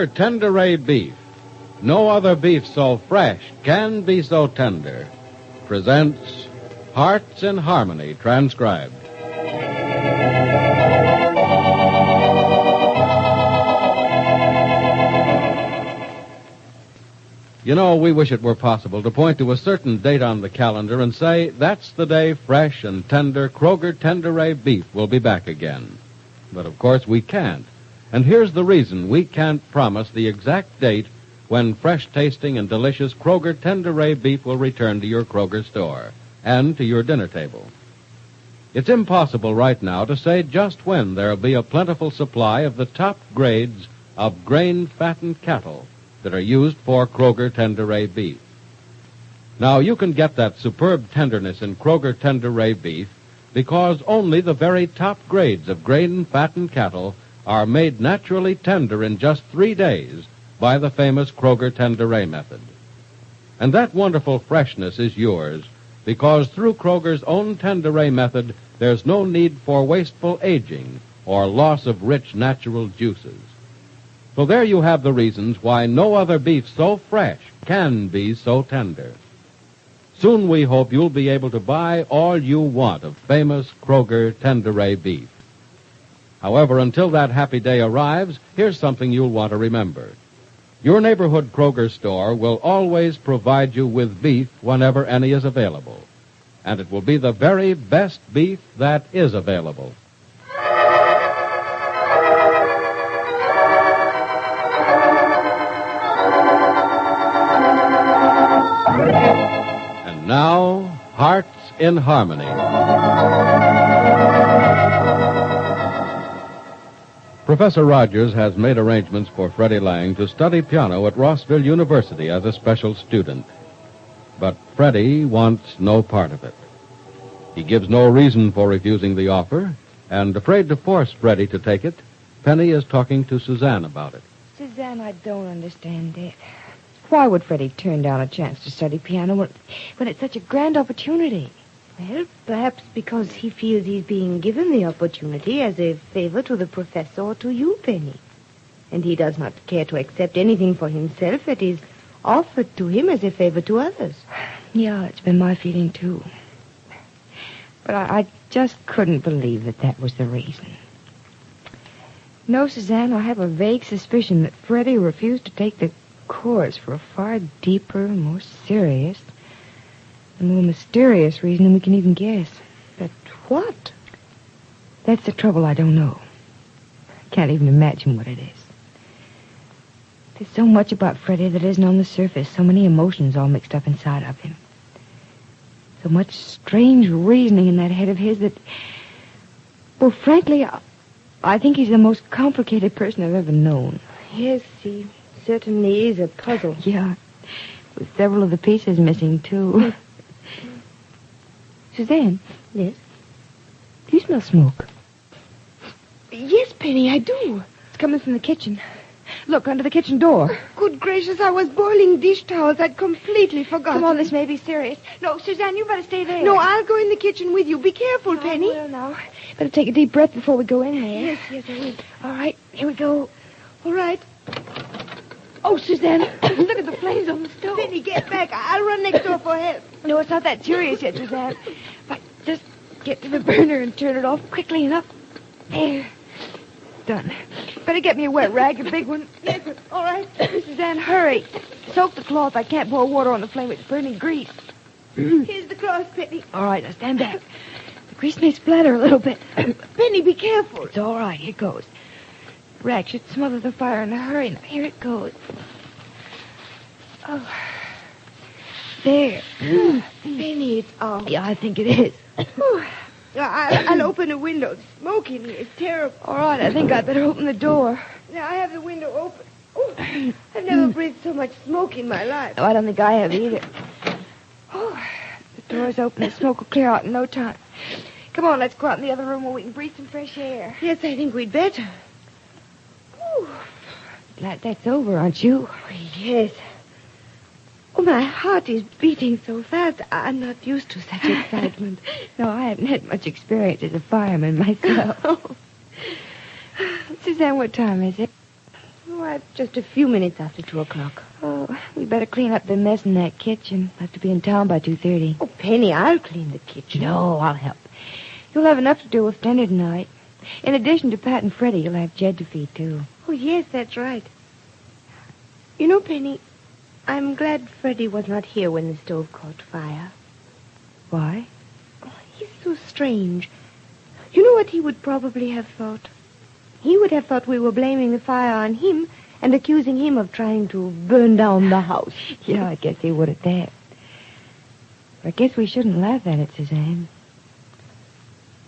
Kroger Tenderay Beef. No other beef so fresh can be so tender. Presents Hearts in Harmony, transcribed. You know, we wish it were possible to point to a certain date on the calendar and say, that's the day fresh and tender Kroger Tenderay beef will be back again. But of course we can't. And here's the reason we can't promise the exact date when fresh-tasting and delicious Kroger Tenderay beef will return to your Kroger store and to your dinner table. It's impossible right now to say just when there'll be a plentiful supply of the top grades of grain-fattened cattle that are used for Kroger Tenderay beef. Now, you can get that superb tenderness in Kroger Tenderay beef because only the very top grades of grain-fattened cattle are made naturally tender in just 3 days by the famous Kroger Tenderay method. And that wonderful freshness is yours because through Kroger's own Tenderay method, there's no need for wasteful aging or loss of rich natural juices. So there you have the reasons why no other beef so fresh can be so tender. Soon we hope you'll be able to buy all you want of famous Kroger Tenderay beef. However, until that happy day arrives, here's something you'll want to remember. Your neighborhood Kroger store will always provide you with beef whenever any is available. And it will be the very best beef that is available. And now, Hearts in Harmony. Professor Rogers has made arrangements for Freddie Lang to study piano at Rossville University as a special student. But Freddie wants no part of it. He gives no reason for refusing the offer, and afraid to force Freddie to take it, Penny is talking to Suzanne about it. Suzanne, I don't understand it. Why would Freddie turn down a chance to study piano when it's such a grand opportunity? Well, perhaps because he feels he's being given the opportunity as a favor to the professor or to you, Penny. And he does not care to accept anything for himself that is offered to him as a favor to others. Yeah, it's been my feeling, too. But I just couldn't believe that was the reason. No, Suzanne, I have a vague suspicion that Freddie refused to take the course for a far deeper, more serious, and more mysterious reason than we can even guess. But what? That's the trouble. I don't know. I can't even imagine what it is. There's so much about Freddie that isn't on the surface, so many emotions all mixed up inside of him. So much strange reasoning in that head of his that, well, frankly, I think he's the most complicated person I've ever known. Yes, he certainly is a puzzle. Yeah, with several of the pieces missing, too. Suzanne? Yes? Do you smell smoke? Yes, Penny, I do. It's coming from the kitchen. Look, under the kitchen door. Good gracious, I was boiling dish towels. I'd completely forgotten. Come on, this may be serious. No, Suzanne, you better stay there. No, I'll go in the kitchen with you. Be careful, Penny. Well, now. Better take a deep breath before we go in there. Yes, I will. All right, here we go. All right. Oh, Suzanne, look at the flames on the stove. Penny, get back. I'll run next door for help. No, it's not that serious yet, Suzanne. But just get to the burner and turn it off quickly enough. There. Done. Better get me a wet rag, a big one. Yes, all right. Suzanne, hurry. Soak the cloth. I can't pour water on the flame. It's burning grease. Here's the cloth, Penny. All right, now stand back. The grease may splatter a little bit. Penny, be careful. It's all right. Here goes. Rag should smother the fire in a hurry. Now, here it goes. Oh. There. Penny, it's off. Yeah, I think it is. I'll open the window. The smoke in here is terrible. All right, I think I'd better open the door. Now, I have the window open. Oh, I've never breathed so much smoke in my life. No, I don't think I have either. Oh, the door's open. The smoke will clear out in no time. Come on, let's go out in the other room where we can breathe some fresh air. Yes, I think we'd better. Ooh. Glad that's over, aren't you? Oh, yes. Oh, my heart is beating so fast. I'm not used to such excitement. No, I haven't had much experience as a fireman myself. Suzanne, what time is it? Oh, Why, just a few minutes after 2 o'clock. Oh, we better clean up the mess in that kitchen. I'll have to be in town by 2:30. Oh, Penny, I'll clean the kitchen. No, I'll help. You'll have enough to do with dinner tonight. In addition to Pat and Freddie, you'll have Jed to feed, too. Oh, yes, that's right. You know, Penny, I'm glad Freddie was not here when the stove caught fire. Why? Oh, he's so strange. You know what he would probably have thought? He would have thought we were blaming the fire on him and accusing him of trying to burn down the house. Yeah, I guess he would at that. But I guess we shouldn't laugh at it, Suzanne.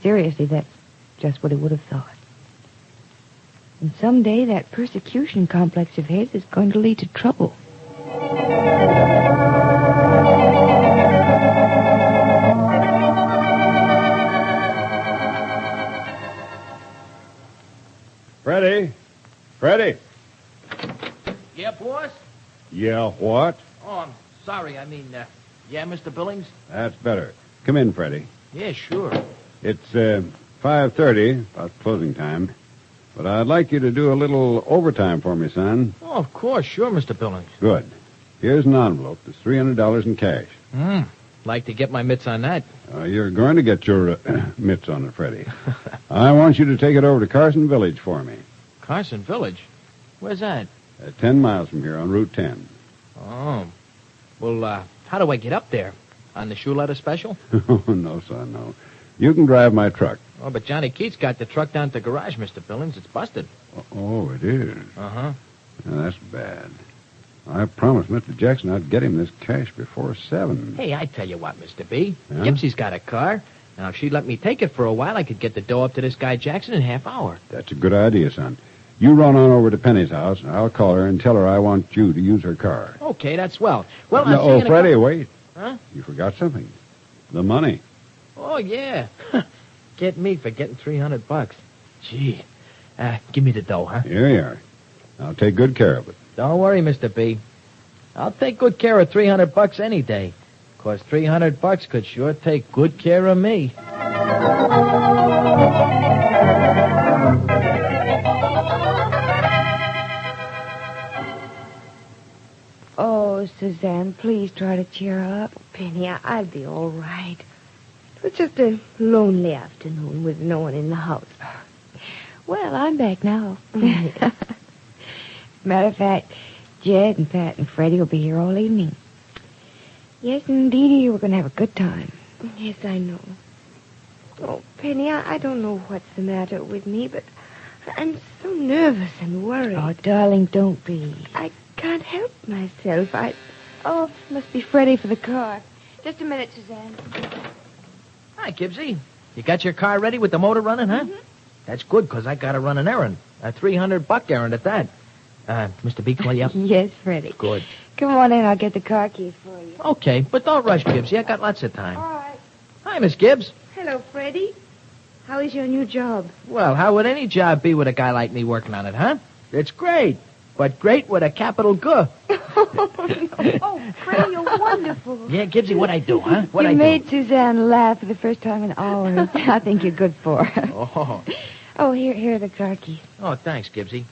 Seriously, that's just what he would have thought. And someday that persecution complex of his is going to lead to trouble. Freddie? Freddie? Yeah, boss? Yeah, what? Oh, I'm sorry. Yeah, Mr. Billings? That's better. Come in, Freddie. Yeah, sure. It's 5:30, about closing time. But I'd like you to do a little overtime for me, son. Oh, of course. Sure, Mr. Billings. Good. Here's an envelope. There's $300 in cash. Like to get my mitts on that. You're going to get your mitts on it, Freddie. I want you to take it over to Carson Village for me. Carson Village? Where's that? 10 miles from here on Route 10. Oh. Well, how do I get up there? On the shoe leather special? Oh, no, son, no. You can drive my truck. Oh, but Johnny Keats got the truck down to the garage, Mr. Billings. It's busted. Oh, it is? Uh-huh. Now, that's bad. I promised Mr. Jackson I'd get him this cash before 7. Hey, I tell you what, Mr. B. Yeah? Gipsy's got a car. Now, if she'd let me take it for a while, I could get the dough up to this guy Jackson in half hour. That's a good idea, son. You run on over to Penny's house. I'll call her and tell her I want you to use her car. Okay, that's swell. Well, no, I'll see you Freddie, wait. Huh? You forgot something. The money. Oh, yeah. Get me for getting $300. Gee. Give me the dough, huh? Here you are. I'll take good care of it. Don't worry, Mr. B. I'll take good care of $300 any day. 'Cause $300 could sure take good care of me. Oh, Suzanne, please try to cheer up. Penny, I'll be all right. It was just a lonely afternoon with no one in the house. Well, I'm back now. Matter of fact, Jed and Pat and Freddie will be here all evening. Yes, indeedy, we're going to have a good time. Yes, I know. Oh, Penny, I don't know what's the matter with me, but I'm so nervous and worried. Oh, darling, don't be. I can't help myself. Oh, must be Freddie for the car. Just a minute, Suzanne. Hi, Gibbsy. You got your car ready with the motor running, huh? Mm-hmm. That's good, 'cause I got to run an errand. A $300 errand at that. Mr. B, call you up? Yes, Freddie. Good. Come on in, I'll get the car keys for you. Okay, but don't rush, Gibbsy. I got lots of time. All right. Hi, Miss Gibbs. Hello, Freddie. How is your new job? Well, how would any job be with a guy like me working on it, huh? It's great, but great with a capital G. Oh, Freddie, you're wonderful. Yeah, Gibbsy, what I do, huh? What You I made Suzanne laugh for the first time in hours. I think you're good for her. Oh. Oh, here are the car keys. Oh, thanks, Gibbsy.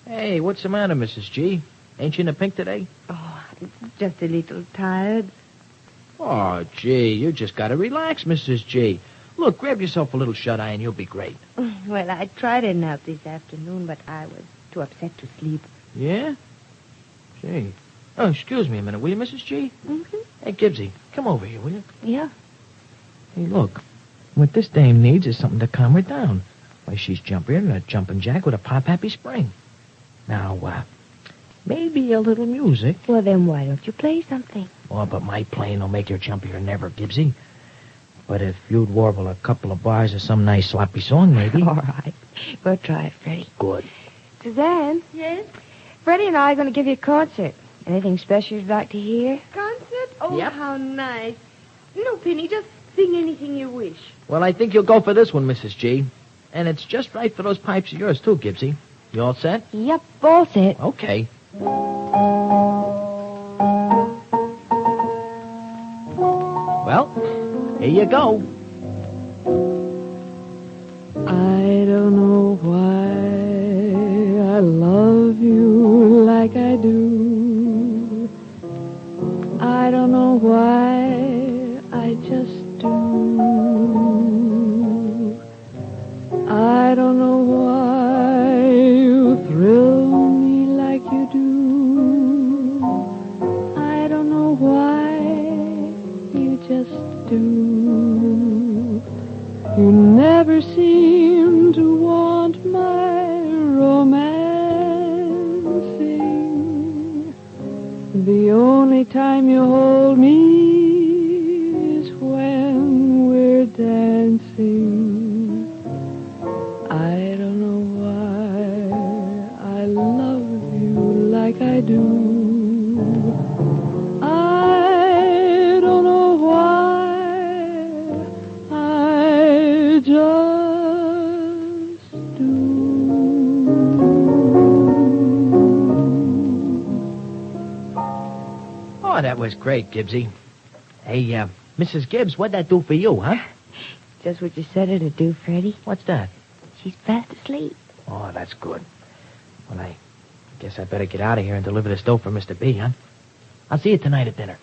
Hey, what's the matter, Mrs. G? Ain't you in the pink today? Oh, just a little tired. Oh, gee, you just got to relax, Mrs. G. Look, grab yourself a little shut-eye and you'll be great. Well, I tried a nap this afternoon, but I was too upset to sleep. Yeah? Gee. Oh, excuse me a minute, will you, Mrs. G? Mm-hmm. Hey, Gibbsy, come over here, will you? Yeah. Hey, look. What this dame needs is something to calm her down. Why, she's jumpier than a jumping jack with a pop-happy spring. Now, maybe a little music. Well, then why don't you play something? Oh, but my playing will make her jumpier than ever, Gibbsy. But if you'd warble a couple of bars of some nice sloppy song, maybe. All right. We'll try it, Freddie. Good. Suzanne? Yes? Freddie and I are going to give you a concert. Anything special you'd like to hear? Concert? Oh, Yep. how nice. No, Penny, just sing anything you wish. Well, I think you'll go for this one, Mrs. G. And it's just right for those pipes of yours, too, Gibbsy. You all set? Yep, all set. Okay. Well, here you go. I don't know why I love you like I do. I don't know why, I just do. I don't know why you thrill me like you do. I don't know why, you just do. You never seem to want my romancing. The only time you hold me is when we're dancing. I don't know why I love you like I do. I don't know why I just do. Oh, that was great, Gibbsy. Hey, Mrs. Gibbs, what'd that do for you, huh? Just what you said it'd do, Freddie. What's that? She's fast asleep. Oh, that's good. Well, I guess I better get out of here and deliver this dough for Mr. B, huh? I'll see you tonight at dinner.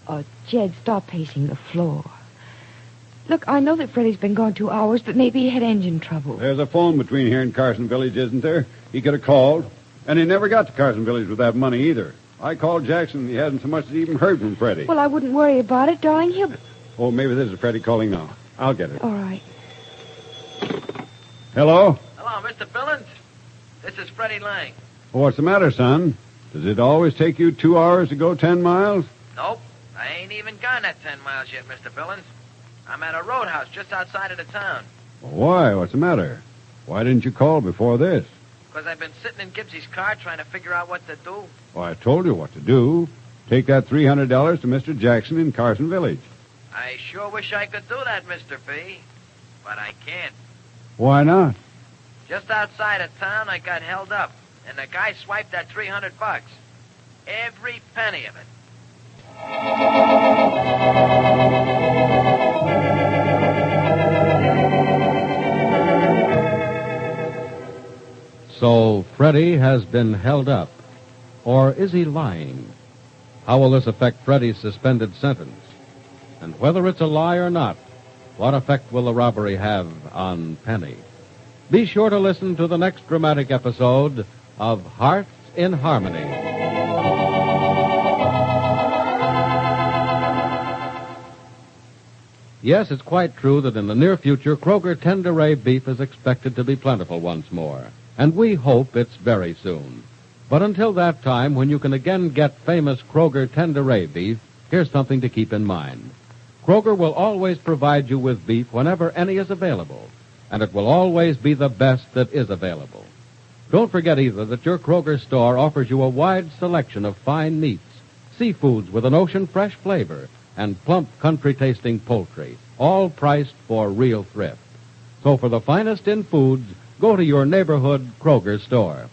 Oh, Jed, stop pacing the floor. Look, I know that Freddie's been gone 2 hours, but maybe he had engine trouble. There's a phone between here and Carson Village, isn't there? He could have called. And he never got to Carson Village with that money either. I called Jackson, and he hadn't so much as even heard from Freddie. Well, I wouldn't worry about it, darling. He'll... Oh, maybe this is Freddie calling now. I'll get it. All right. Hello? Hello, Mr. Billings. This is Freddie Lang. What's the matter, son? Does it always take you 2 hours to go 10 miles? Nope. I ain't even gone that 10 miles yet, Mr. Billings. I'm at a roadhouse just outside of the town. Why? What's the matter? Why didn't you call before this? Because I've been sitting in Gibbsy's car trying to figure out what to do. Well, I told you what to do. Take that $300 to Mr. Jackson in Carson Village. I sure wish I could do that, Mr. B. But I can't. Why not? Just outside of town, I got held up. And the guy swiped that $300. Every penny of it. So Freddie has been held up. Or is he lying? How will this affect Freddie's suspended sentence? And whether it's a lie or not, what effect will the robbery have on Penny? Be sure to listen to the next dramatic episode of Hearts in Harmony. Yes, it's quite true that in the near future, Kroger Tenderay beef is expected to be plentiful once more. And we hope it's very soon. But until that time, when you can again get famous Kroger Tenderay beef, here's something to keep in mind. Kroger will always provide you with beef whenever any is available, and it will always be the best that is available. Don't forget either that your Kroger store offers you a wide selection of fine meats, seafoods with an ocean-fresh flavor, and plump country-tasting poultry, all priced for real thrift. So for the finest in foods, go to your neighborhood Kroger store.